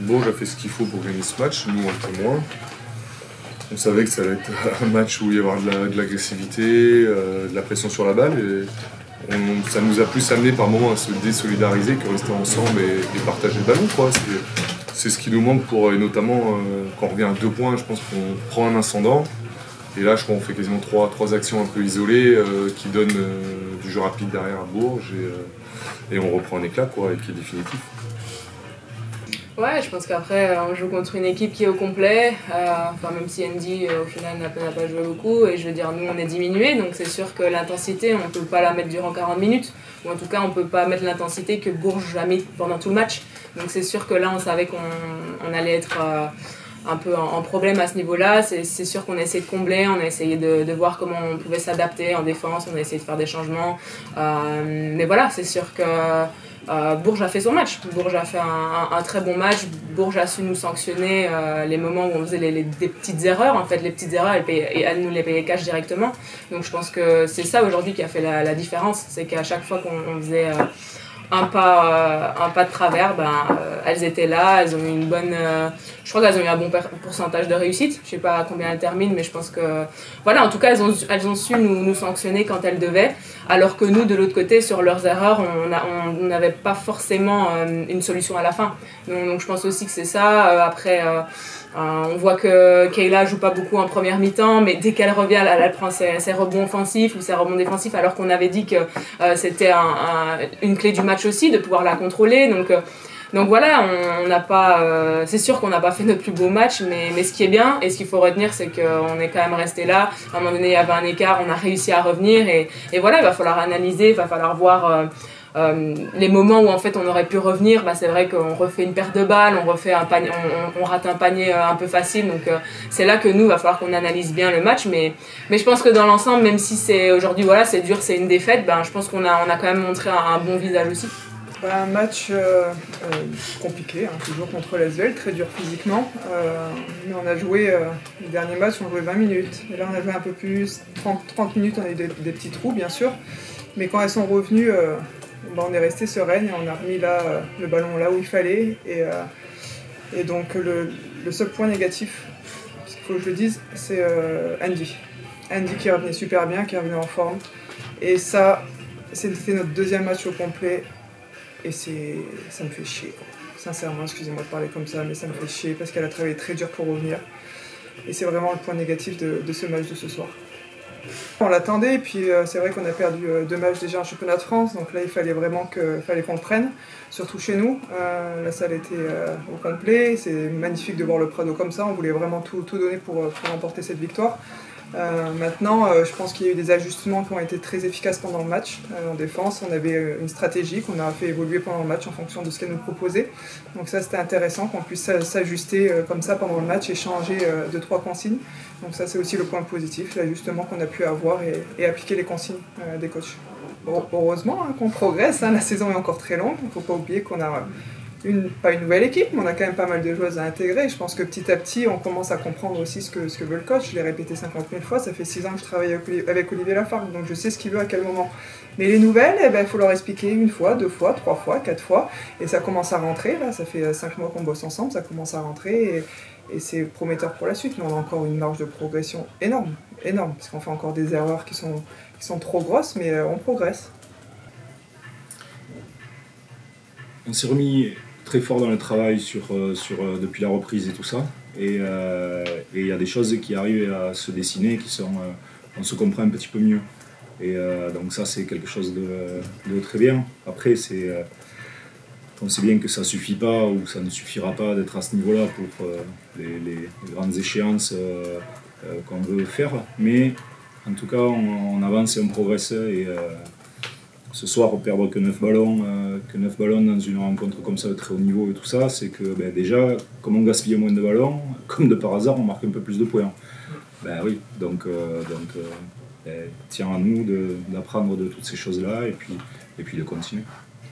Bourges a fait ce qu'il faut pour gagner ce match, nous un peu moins. On savait que ça allait être un match où il y avoir de l'agressivité, de la pression sur la balle. Et ça nous a plus amené par moments à se désolidariser que rester ensemble et partager le ballon, quoi. C'est ce qui nous manque et notamment quand on revient à 2 points, je pense qu'on prend un ascendant. Et là, je crois qu'on fait quasiment trois actions un peu isolées qui donnent du jeu rapide derrière à Bourges et on reprend un éclat, quoi, et qui est définitif. Ouais, je pense qu'après, on joue contre une équipe qui est au complet. Même si Andy, au final, n'a pas joué beaucoup. Et je veux dire, nous, on est diminué. Donc, c'est sûr que l'intensité, on ne peut pas la mettre durant 40 minutes. Ou en tout cas, on ne peut pas mettre l'intensité que Bourges a mis pendant tout le match. Donc, c'est sûr que là, on savait qu'on allait être un peu en problème à ce niveau-là. C'est sûr qu'on a essayé de combler. On a essayé de voir comment on pouvait s'adapter en défense. On a essayé de faire des changements. Mais voilà, c'est sûr que Bourges a fait son match. Bourges a fait un très bon match. Bourges a su nous sanctionner les moments où on faisait des petites erreurs. En fait, les petites erreurs, elles nous les payaient cash directement. Donc je pense que c'est ça aujourd'hui qui a fait la différence. C'est qu'à chaque fois qu'on faisait un pas de travers, elles étaient là, elles ont eu une bonne... je crois qu'elles ont eu un bon pourcentage de réussite. Je sais pas à combien elles terminent, mais je pense que... Voilà, en tout cas, elles ont su nous sanctionner quand elles devaient, alors que nous, de l'autre côté, sur leurs erreurs, on n'avait pas forcément une solution à la fin. Donc je pense aussi que c'est ça. On voit que Kayla joue pas beaucoup en première mi-temps, mais dès qu'elle revient, elle prend ses rebonds offensifs ou ses rebonds défensifs, alors qu'on avait dit que c'était une clé du match aussi, de pouvoir la contrôler. Donc voilà, on n'a pas, c'est sûr qu'on n'a pas fait notre plus beau match, mais ce qui est bien et ce qu'il faut retenir, c'est qu'on est quand même resté là. À un moment donné, il y avait un écart, on a réussi à revenir et voilà, il va falloir analyser, il va falloir voir les moments où en fait on aurait pu revenir. C'est vrai qu'on refait une perte de balle, on refait un panier, on rate un panier un peu facile, donc c'est là que nous, il va falloir qu'on analyse bien le match, mais je pense que dans l'ensemble, même si c'est aujourd'hui, voilà, c'est dur, c'est une défaite, je pense qu'on a quand même montré un bon visage aussi. Un match compliqué, toujours contre l'Asvel, très dur physiquement. Mais on a joué, le dernier match, on jouait 20 minutes. Et là, on a joué un peu plus, 30 minutes, on a eu des petits trous, bien sûr. Mais quand elles sont revenues, on est resté sereine et on a remis le ballon là où il fallait. Et donc, le seul point négatif, parce qu'il faut que je le dise, c'est Andy. Andy qui revenait super bien, qui revenait en forme. Et ça, c'était notre deuxième match au complet. Et ça me fait chier, quoi. Sincèrement, excusez-moi de parler comme ça, mais ça me fait chier parce qu'elle a travaillé très dur pour revenir. Et c'est vraiment le point négatif de ce match de ce soir. On l'attendait, et puis c'est vrai qu'on a perdu 2 matchs déjà en championnat de France, donc là il fallait vraiment qu'on le prenne, surtout chez nous. La salle était au complet, c'est magnifique de voir le Prado comme ça, on voulait vraiment tout donner pour remporter cette victoire. Maintenant, je pense qu'il y a eu des ajustements qui ont été très efficaces pendant le match. En défense, on avait une stratégie qu'on a fait évoluer pendant le match en fonction de ce qu'elle nous proposait. Donc ça, c'était intéressant qu'on puisse s'ajuster comme ça pendant le match et changer 2-3 consignes. Donc ça, c'est aussi le point positif, l'ajustement qu'on a pu avoir et appliquer les consignes des coachs. Heureusement qu'on progresse, la saison est encore très longue. Il ne faut pas oublier qu'on a pas une nouvelle équipe, mais on a quand même pas mal de joueuses à intégrer. Je pense que petit à petit, on commence à comprendre aussi ce que veut le coach. Je l'ai répété 50 000 fois, ça fait 6 ans que je travaille avec Olivier Lafargue, donc je sais ce qu'il veut à quel moment. Mais les nouvelles, il faut leur expliquer 1 fois, 2 fois, 3 fois, 4 fois, et ça commence à rentrer. Là, ça fait 5 mois qu'on bosse ensemble, ça commence à rentrer, et c'est prometteur pour la suite. Mais on a encore une marge de progression énorme, parce qu'on fait encore des erreurs qui sont trop grosses, mais on progresse. On s'est remis très fort dans le travail depuis la reprise et tout ça. Et il y a des choses qui arrivent à se dessiner, on se comprend un petit peu mieux. Et donc ça, c'est quelque chose de très bien. Après, on sait bien que ça ne suffit pas ou ça ne suffira pas d'être à ce niveau-là pour les grandes échéances qu'on veut faire. Mais en tout cas, on avance et on progresse. Et ce soir, perdre que 9 ballons dans une rencontre comme ça de très haut niveau et tout ça, c'est que déjà, comme on gaspille moins de ballons, comme de par hasard, on marque un peu plus de points. Oui, donc tiens à nous d'apprendre de toutes ces choses-là et puis de continuer.